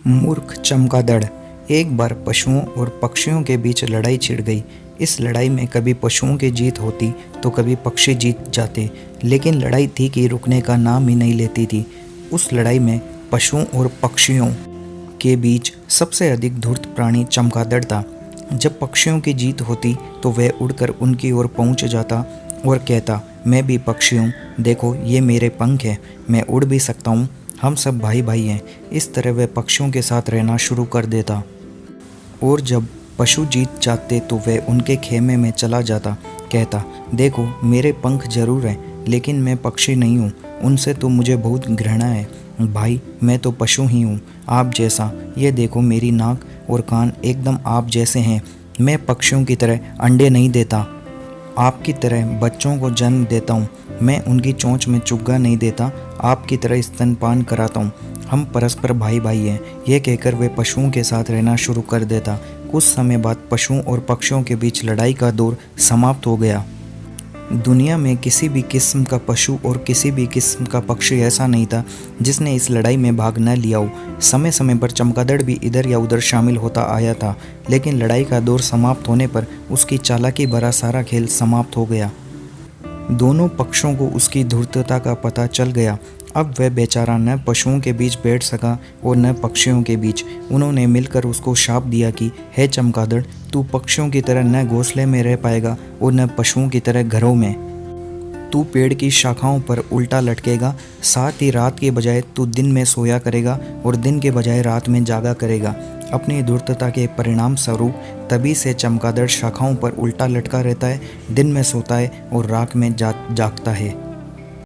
मूर्ख चमगादड़। एक बार पशुओं और पक्षियों के बीच लड़ाई छिड़ गई। इस लड़ाई में कभी पशुओं की जीत होती तो कभी पक्षी जीत जाते, लेकिन लड़ाई थी कि रुकने का नाम ही नहीं लेती थी। उस लड़ाई में पशुओं और पक्षियों के बीच सबसे अधिक धूर्त प्राणी चमगादड़ था। जब पक्षियों की जीत होती तो वह उड़कर उनकी ओर पहुंच जाता और कहता, मैं भी पक्षी हूँ, देखो ये मेरे पंख हैं, मैं उड़ भी सकता हूँ, हम सब भाई भाई हैं। इस तरह वह पक्षियों के साथ रहना शुरू कर देता और जब पशु जीत जाते तो वह उनके खेमे में चला जाता, कहता, देखो मेरे पंख जरूर हैं, लेकिन मैं पक्षी नहीं हूँ, उनसे तो मुझे बहुत घृणा है। भाई मैं तो पशु ही हूँ, आप जैसा। ये देखो मेरी नाक और कान एकदम आप जैसे हैं। मैं पक्षियों की तरह अंडे नहीं देता, आपकी तरह बच्चों को जन्म देता हूँ। मैं उनकी चोंच में चुग्गा नहीं देता, आपकी तरह स्तनपान कराता हूँ। हम परस्पर भाई भाई हैं। यह कहकर वे पशुओं के साथ रहना शुरू कर देता। कुछ समय बाद पशुओं और पक्षियों के बीच लड़ाई का दौर समाप्त हो गया। दुनिया में किसी भी किस्म का पशु और किसी भी किस्म का पक्षी ऐसा नहीं था जिसने इस लड़ाई में भाग न लिया हो। समय समय पर चमगादड़ भी इधर या उधर शामिल होता आया था, लेकिन लड़ाई का दौर समाप्त होने पर उसकी चालाकी भरा सारा खेल समाप्त हो गया। दोनों पक्षों को उसकी धूर्तता का पता चल गया। अब वह बेचारा न पशुओं के बीच बैठ सका और न पक्षियों के बीच। उन्होंने मिलकर उसको शाप दिया कि हे चमगादड़, तू पक्षियों की तरह न घोंसले में रह पाएगा और न पशुओं की तरह घरों में। तू पेड़ की शाखाओं पर उल्टा लटकेगा, साथ ही रात के बजाय तू दिन में सोया करेगा और दिन के बजाय रात में जागा करेगा। अपनी धूर्तता के परिणाम स्वरूप तभी से चमगादड़ शाखाओं पर उल्टा लटका रहता है, दिन में सोता है और रात में जागता है।